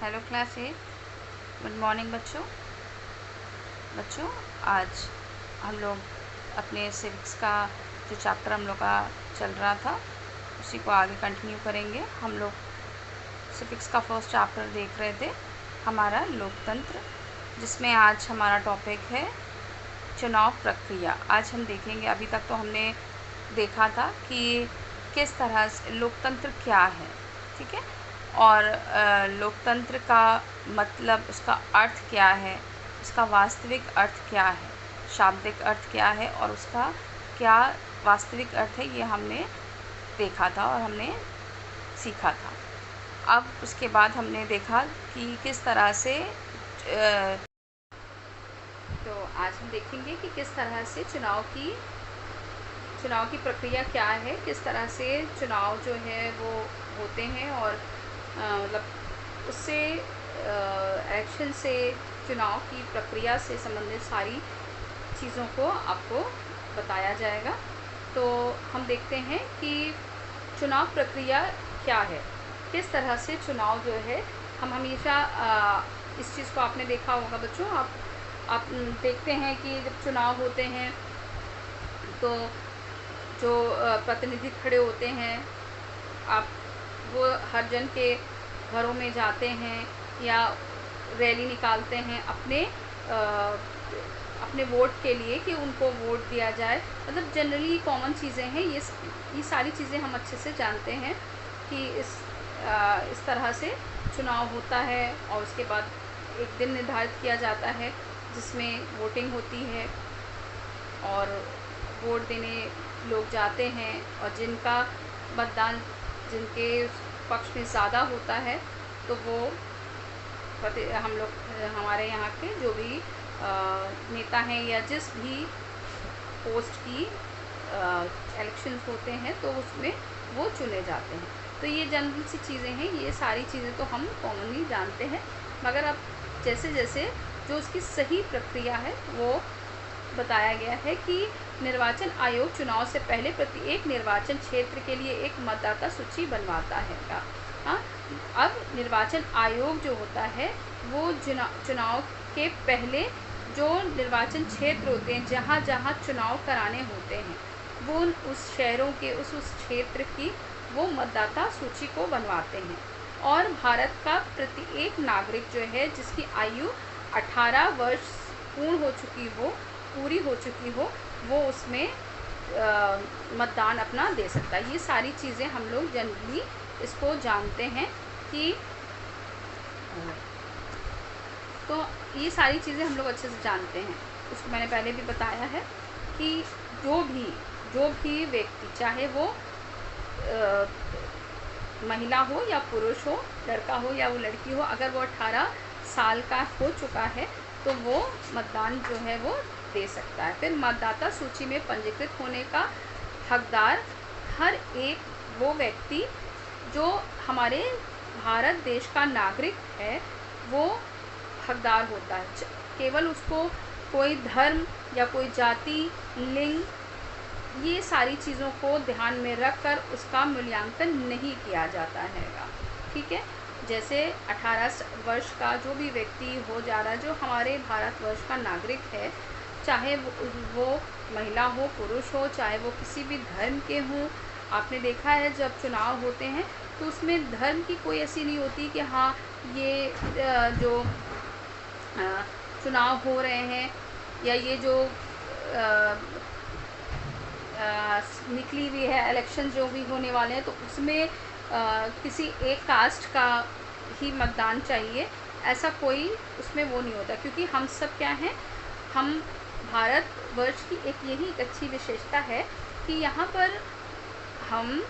Hello class 8। Good morning बच्चों आज हम लोग अपने सिविक्स का जो चैप्टर हम लोग का चल रहा था उसी को आगे कंटिन्यू करेंगे। हम लोग सिविक्स का फर्स्ट चैप्टर देख रहे थे, हमारा लोकतंत्र, जिसमें आज हमारा टॉपिक है चुनाव प्रक्रिया। आज हम देखेंगे, अभी तक तो हमने देखा था कि किस तरह से लोकतंत्र क्या है, ठीक है, और लोकतंत्र का मतलब, उसका अर्थ क्या है, उसका वास्तविक अर्थ क्या है, शाब्दिक अर्थ क्या है और उसका क्या वास्तविक अर्थ है, ये हमने देखा था और हमने सीखा था। अब उसके बाद हमने देखा कि किस तरह से तो आज हम देखेंगे कि किस तरह से चुनाव की प्रक्रिया क्या है, किस तरह से चुनाव जो है वो होते हैं और मतलब उससे इलेक्शन से चुनाव की प्रक्रिया से संबंधित सारी चीज़ों को आपको बताया जाएगा। तो हम देखते हैं कि चुनाव प्रक्रिया क्या है, किस तरह से चुनाव जो है, हम हमेशा इस चीज़ को आपने देखा होगा बच्चों, आप देखते हैं कि जब चुनाव होते हैं तो जो प्रतिनिधि खड़े होते हैं, आप वो हर जन के घरों में जाते हैं या रैली निकालते हैं अपने वोट के लिए कि उनको वोट दिया जाए। मतलब जनरली कॉमन चीज़ें हैं, ये सारी चीज़ें हम अच्छे से जानते हैं कि इस तरह से चुनाव होता है। और उसके बाद एक दिन निर्धारित किया जाता है जिसमें वोटिंग होती है और वोट देने लोग जाते हैं, और जिनका मतदान जिनके पक्ष में ज़्यादा होता है तो वो हमारे यहाँ के जो भी नेता हैं या जिस भी पोस्ट की इलेक्शंस होते हैं तो उसमें वो चुने जाते हैं। तो ये जनरल सी चीज़ें हैं, ये सारी चीज़ें तो हम कॉमनली जानते हैं, मगर अब जैसे जैसे जो उसकी सही प्रक्रिया है वो बताया गया है कि निर्वाचन आयोग चुनाव से पहले प्रत्येक निर्वाचन क्षेत्र के लिए एक मतदाता सूची बनवाता है। हाँ, अब निर्वाचन आयोग जो होता है वो चुनाव के पहले जो निर्वाचन क्षेत्र होते हैं, जहाँ जहाँ चुनाव कराने होते हैं, वो उस शहरों के उस क्षेत्र की वो मतदाता सूची को बनवाते हैं। और भारत का प्रत्येक नागरिक जो है जिसकी आयु 18 वर्ष पूरी हो चुकी हो, वो उसमें मतदान अपना दे सकता है। ये सारी चीज़ें हम लोग जनरली इसको जानते हैं कि तो ये सारी चीज़ें हम लोग अच्छे से जानते हैं। उसको मैंने पहले भी बताया है कि जो भी व्यक्ति, चाहे वो महिला हो या पुरुष हो, लड़का हो या वो लड़की हो, अगर वो 18 साल का हो चुका है तो वो मतदान जो है वो दे सकता है। फिर मतदाता सूची में पंजीकृत होने का हकदार हर एक वो व्यक्ति जो हमारे भारत देश का नागरिक है वो हकदार होता है। केवल उसको कोई धर्म या कोई जाति, लिंग, ये सारी चीज़ों को ध्यान में रखकर उसका मूल्यांकन नहीं किया जाता है, ठीक है। जैसे 18 वर्ष का जो भी व्यक्ति हो जा रहा है, जो हमारे भारतवर्ष का नागरिक है, चाहे वो महिला हो, पुरुष हो, चाहे वो किसी भी धर्म के हों। आपने देखा है जब चुनाव होते हैं तो उसमें धर्म की कोई ऐसी नहीं होती कि हाँ ये जो चुनाव हो रहे हैं या ये जो निकली हुई है इलेक्शन जो भी होने वाले हैं तो उसमें किसी एक कास्ट का ही मतदान चाहिए, ऐसा कोई उसमें वो नहीं होता। क्योंकि हम सब क्या हैं, हम भारतवर्ष की एक अच्छी विशेषता है कि यहाँ पर हम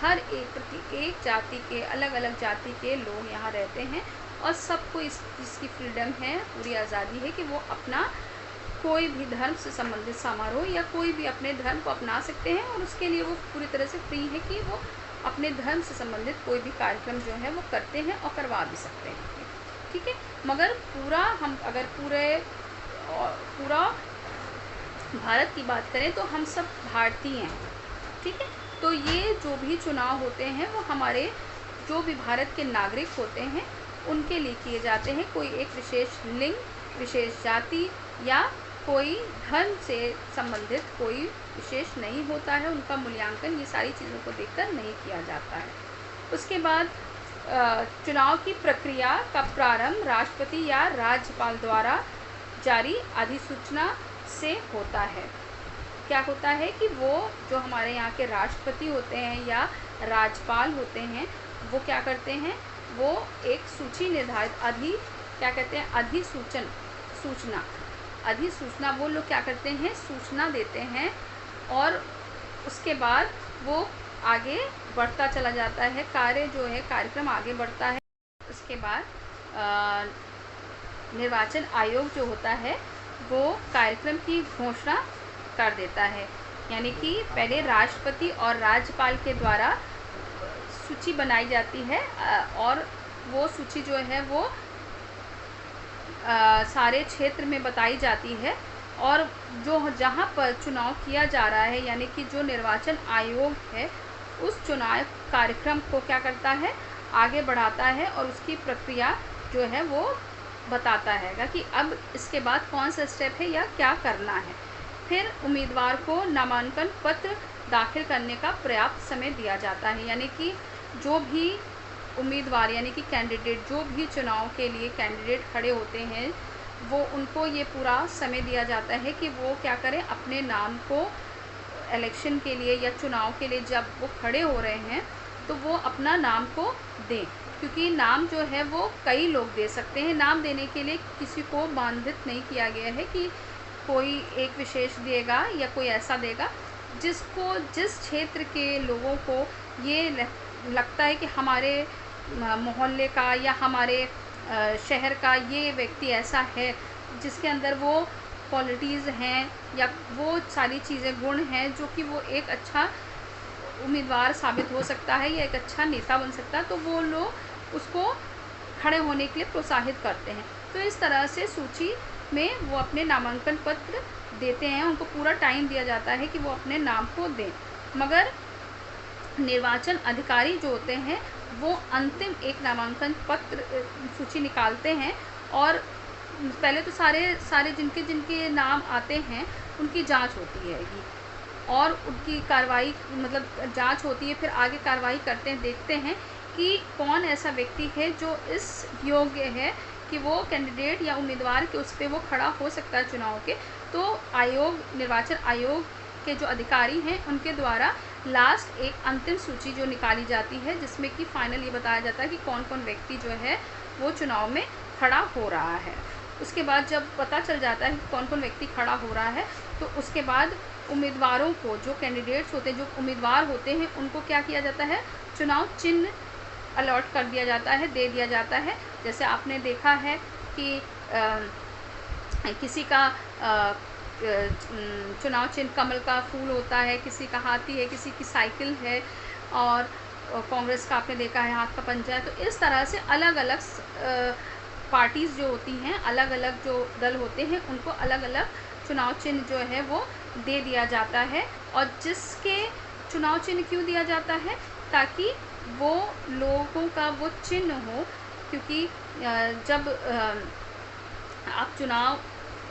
हर प्रत्येक जाति के, अलग अलग जाति के लोग यहाँ रहते हैं और सबको इसकी फ्रीडम है, पूरी आज़ादी है कि वो अपना कोई भी धर्म से संबंधित समारोह या कोई भी अपने धर्म को अपना सकते हैं, और उसके लिए वो पूरी तरह से फ्री है कि वो अपने धर्म से संबंधित कोई भी कार्यक्रम जो है वो करते हैं और करवा भी सकते हैं, ठीक है। मगर हम अगर पूरा भारत की बात करें तो हम सब भारतीय हैं, ठीक है। तो ये जो भी चुनाव होते हैं वो हमारे जो भी भारत के नागरिक होते हैं उनके लिए किए जाते हैं। कोई एक विशेष लिंग, विशेष जाति या कोई धर्म से संबंधित कोई विशेष नहीं होता है। उनका मूल्यांकन ये सारी चीज़ों को देखकर नहीं किया जाता है। उसके बाद चुनाव की प्रक्रिया का प्रारंभ राष्ट्रपति या राज्यपाल द्वारा जारी अधिसूचना से होता है। क्या होता है कि वो जो हमारे यहाँ के राष्ट्रपति होते हैं या राज्यपाल होते हैं, वो क्या करते हैं, वो एक सूची निर्धारित अधिसूचना वो लोग क्या करते हैं, सूचना देते हैं और उसके बाद वो आगे बढ़ता चला जाता है, कार्य जो है कार्यक्रम आगे बढ़ता है। उसके बाद निर्वाचन आयोग जो होता है वो कार्यक्रम की घोषणा कर देता है। यानी कि पहले राष्ट्रपति और राज्यपाल के द्वारा सूची बनाई जाती है और वो सूची जो है वो सारे क्षेत्र में बताई जाती है और जो जहाँ पर चुनाव किया जा रहा है, यानी कि जो निर्वाचन आयोग है उस चुनाव कार्यक्रम को क्या करता है, आगे बढ़ाता है और उसकी प्रक्रिया जो है वो बताता है कि अब इसके बाद कौन सा स्टेप है या क्या करना है। फिर उम्मीदवार को नामांकन पत्र दाखिल करने का पर्याप्त समय दिया जाता है। यानी कि जो भी उम्मीदवार यानी कि कैंडिडेट जो भी चुनाव के लिए कैंडिडेट खड़े होते हैं, वो उनको ये पूरा समय दिया जाता है कि वो क्या करें, अपने नाम को इलेक्शन के लिए या चुनाव के लिए जब वो खड़े हो रहे हैं तो वो अपना नाम को दें, क्योंकि नाम जो है वो कई लोग दे सकते हैं। नाम देने के लिए किसी को बांधित नहीं किया गया है कि कोई एक विशेष देगा या कोई ऐसा देगा। जिसको जिस क्षेत्र के लोगों को ये लगता है कि हमारे मोहल्ले का या हमारे शहर का ये व्यक्ति ऐसा है जिसके अंदर वो क्वालिटीज़ हैं या वो सारी चीज़ें गुण हैं जो कि वो एक अच्छा उम्मीदवार साबित हो सकता है या एक अच्छा नेता बन सकता है, तो वो लोग उसको खड़े होने के लिए प्रोत्साहित करते हैं। तो इस तरह से सूची में वो अपने नामांकन पत्र देते हैं, उनको पूरा टाइम दिया जाता है कि वो अपने नाम को दें। मगर निर्वाचन अधिकारी जो होते हैं वो अंतिम एक नामांकन पत्र सूची निकालते हैं और पहले तो सारे जिनके नाम आते हैं उनकी जांच होती है और उनकी कार्रवाई मतलब जांच होती है। फिर आगे कार्रवाई करते हैं, देखते हैं कि कौन ऐसा व्यक्ति है जो इस योग्य है कि वो कैंडिडेट या उम्मीदवार के उस पर वो खड़ा हो सकता है चुनाव के। तो निर्वाचन आयोग के जो अधिकारी हैं उनके द्वारा लास्ट एक अंतिम सूची जो निकाली जाती है, जिसमें कि फाइनल ये बताया जाता है कि कौन कौन व्यक्ति जो है वो चुनाव में खड़ा हो रहा है। उसके बाद जब पता चल जाता है कि कौन कौन व्यक्ति खड़ा हो रहा है, तो उसके बाद उम्मीदवारों को, जो कैंडिडेट्स होते हैं, जो उम्मीदवार होते हैं, उनको क्या किया जाता है, चुनाव चिन्ह अलॉट कर दिया जाता है, दे दिया जाता है। जैसे आपने देखा है कि किसी का चुनाव चिन्ह कमल का फूल होता है, किसी का हाथी है, किसी की साइकिल है और कांग्रेस का आपने देखा है हाथ का पंजा है। तो इस तरह से अलग अलग पार्टीज़ जो होती हैं, अलग अलग जो दल होते हैं, उनको अलग अलग चुनाव चिन्ह जो है वो दे दिया जाता है। और जिसके चुनाव चिन्ह क्यों दिया जाता है, ताकि वो लोगों का वो चिन्ह हो, क्योंकि जब आप चुनाव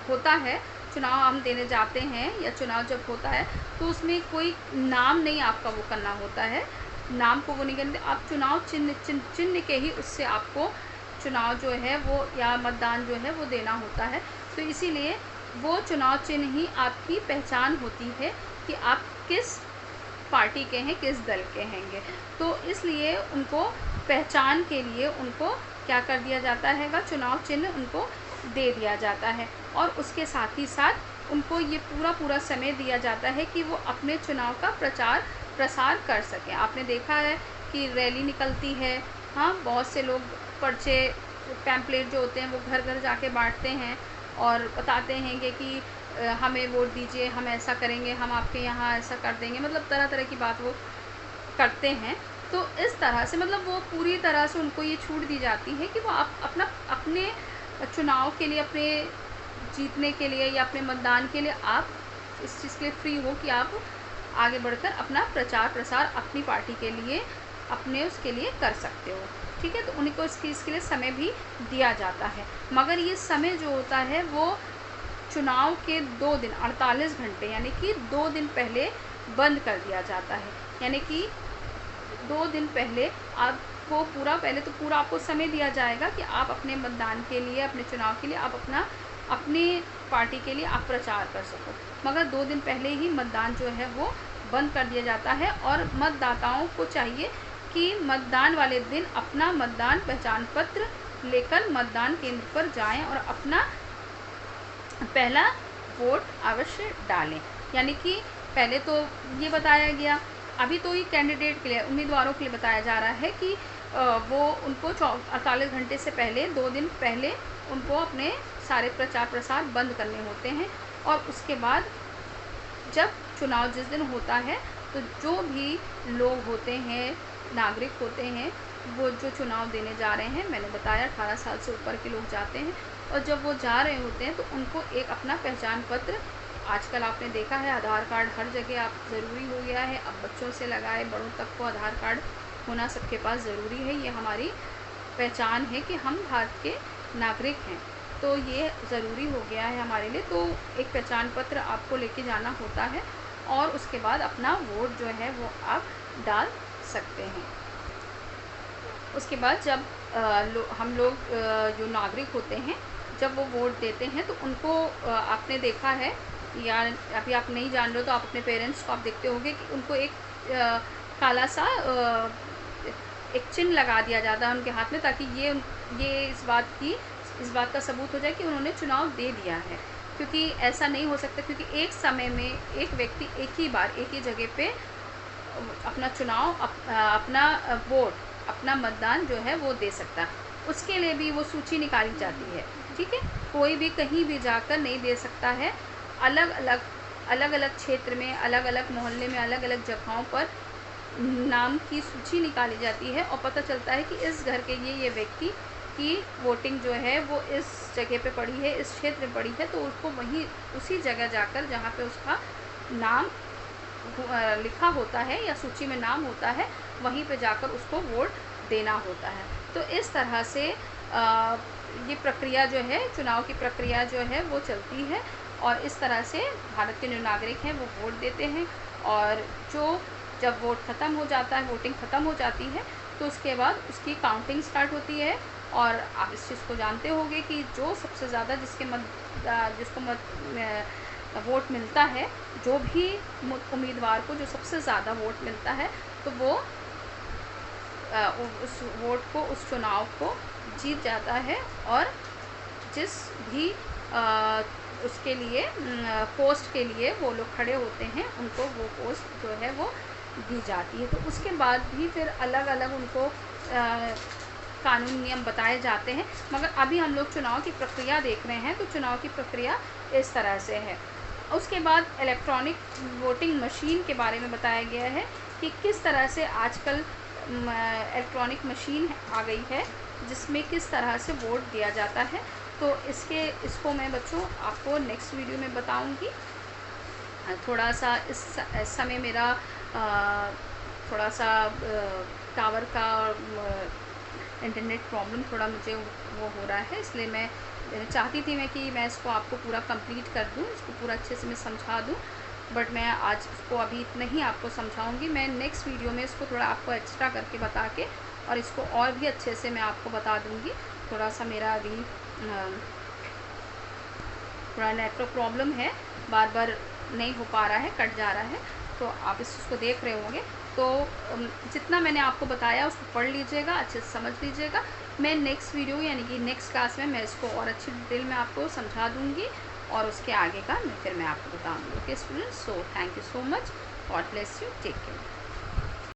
होता है, चुनाव हम देने जाते हैं या चुनाव जब होता है तो उसमें कोई नाम नहीं आपका वो करना होता है, नाम को वो नहीं करते, आप चुनाव चिन्ह के ही उससे आपको चुनाव जो है वो या मतदान जो है वो देना होता है। तो इसीलिए वो चुनाव चिन्ह ही आपकी पहचान होती है कि आप किस पार्टी के हैं, किस दल के हैंगे। तो इसलिए उनको पहचान के लिए उनको क्या कर दिया जाता है, चुनाव चिन्ह उनको दे दिया जाता है। और उसके साथ ही साथ उनको ये पूरा समय दिया जाता है कि वो अपने चुनाव का प्रचार प्रसार कर सकें। आपने देखा है कि रैली निकलती है, हाँ, बहुत से लोग पर्चे पैम्पलेट जो होते हैं वो घर घर जाके बांटते हैं और बताते हैं कि हमें वोट दीजिए, हम ऐसा करेंगे, हम आपके यहाँ ऐसा कर देंगे, मतलब तरह तरह की बात वो करते हैं। तो इस तरह से मतलब वो पूरी तरह से उनको ये छूट दी जाती है कि वो अपने चुनाव के लिए, अपने जीतने के लिए या अपने मतदान के लिए आप इस चीज़ के लिए फ्री हो कि आप आगे बढ़कर अपना प्रचार प्रसार अपनी पार्टी के लिए, अपने उसके लिए कर सकते हो। ठीक है। तो उनको इसके लिए समय भी दिया जाता है, मगर ये समय जो होता है वो चुनाव के 2 दिन 48 घंटे यानी कि 2 दिन पहले बंद कर दिया जाता है। यानी कि 2 दिन पहले आपको पहले तो पूरा आपको समय दिया जाएगा कि आप अपने मतदान के लिए, अपने चुनाव के लिए आप अपनी पार्टी के लिए आप प्रचार कर सको, मगर 2 दिन पहले ही मतदान जो है वो बंद कर दिया जाता है। और मतदाताओं को चाहिए कि मतदान वाले दिन अपना मतदान पहचान पत्र लेकर मतदान केंद्र पर जाएं और अपना पहला वोट अवश्य डालें। यानी कि पहले तो ये बताया गया, अभी तो ये कैंडिडेट के लिए, उम्मीदवारों के लिए बताया जा रहा है कि वो उनको 48 घंटे से पहले 2 दिन पहले उनको अपने सारे प्रचार प्रसार बंद करने होते हैं। और उसके बाद जब चुनाव जिस दिन होता है तो जो भी लोग होते हैं, नागरिक होते हैं, वो जो चुनाव देने जा रहे हैं, मैंने बताया 18 साल से ऊपर के लोग जाते हैं, और जब वो जा रहे होते हैं तो उनको एक अपना पहचान पत्र, आजकल आपने देखा है आधार कार्ड हर जगह आप ज़रूरी हो गया है, अब बच्चों से लगाए बड़ों तक को आधार कार्ड होना सबके पास ज़रूरी है। ये हमारी पहचान है कि हम भारत के नागरिक हैं, तो ये ज़रूरी हो गया है हमारे लिए। तो एक पहचान पत्र आपको लेके जाना होता है और उसके बाद अपना वोट जो है वो आप डाल सकते हैं। उसके बाद जब हम लोग जो नागरिक होते हैं जब वो वोट देते हैं तो उनको आपने देखा है या अभी आप नहीं जान रहे हो तो आप अपने पेरेंट्स को आप देखते होंगे कि उनको एक काला सा एक चिन्ह लगा दिया जाता है उनके हाथ में, ताकि ये इस बात का सबूत हो जाए कि उन्होंने चुनाव दे दिया है। क्योंकि ऐसा नहीं हो सकता, क्योंकि एक समय में एक व्यक्ति एक ही बार एक ही जगह पे अपना चुनाव अपना वोट अपना मतदान जो है वो दे सकता है। उसके लिए भी वो सूची निकाली जाती है, ठीक है। कोई भी कहीं भी जाकर नहीं दे सकता है। अलग अलग क्षेत्र में, अलग अलग मोहल्ले में, अलग अलग जगहों पर नाम की सूची निकाली जाती है और पता चलता है कि इस घर के ये व्यक्ति की वोटिंग जो है वो इस जगह पे पड़ी है, इस क्षेत्र में पड़ी है, तो उसको वहीं उसी जगह जाकर जहाँ पे उसका नाम लिखा होता है या सूची में नाम होता है वहीं पे जाकर उसको वोट देना होता है। तो इस तरह से ये प्रक्रिया जो है, चुनाव की प्रक्रिया जो है वो चलती है और इस तरह से भारत के जो नागरिक हैं वो वोट देते हैं। और जब वोट ख़त्म हो जाता है, वोटिंग ख़त्म हो जाती है, तो उसके बाद उसकी काउंटिंग स्टार्ट होती है। और आप इस चीज़ को जानते होंगे कि जो सबसे ज़्यादा जिसको वोट मिलता है, जो भी उम्मीदवार को जो सबसे ज़्यादा वोट मिलता है, तो वो उस वोट को, उस चुनाव को जीत जाता है। और जिस भी उसके लिए पोस्ट के लिए वो लोग खड़े होते हैं, उनको वो पोस्ट जो है वो दी जाती है। तो उसके बाद भी फिर अलग अलग उनको कानून नियम बताए जाते हैं। मगर अभी हम लोग चुनाव की प्रक्रिया देख रहे हैं, तो चुनाव की प्रक्रिया इस तरह से है। उसके बाद इलेक्ट्रॉनिक वोटिंग मशीन के बारे में बताया गया है कि किस तरह से आजकल इलेक्ट्रॉनिक मशीन आ गई है जिसमें किस तरह से वोट दिया जाता है। तो इसको मैं बच्चों आपको नेक्स्ट वीडियो में बताऊंगी। थोड़ा सा इस समय मेरा थोड़ा सा टावर का इंटरनेट प्रॉब्लम थोड़ा मुझे वो हो रहा है, इसलिए मैं चाहती थी कि मैं इसको आपको पूरा कंप्लीट कर दूं, इसको पूरा अच्छे से मैं समझा दूं, बट मैं आज इसको अभी इतना ही आपको समझाऊंगी। मैं नेक्स्ट वीडियो में इसको थोड़ा आपको एक्स्ट्रा करके बता के और इसको और भी अच्छे से मैं आपको बता दूंगी। थोड़ा सा मेरा अभी थोड़ा नेटवर्क प्रॉब्लम है, बार बार नहीं हो पा रहा है, कट जा रहा है, तो आप इस चीज़ को देख रहे होंगे। तो जितना मैंने आपको बताया उसको पढ़ लीजिएगा, अच्छे से समझ लीजिएगा। मैं नेक्स्ट वीडियो यानी कि नेक्स्ट क्लास में मैं इसको और अच्छी डिटेल में आपको समझा दूंगी और उसके आगे का फिर मैं आपको बताऊंगी। Okay students, so thank you so much, God bless you, take care.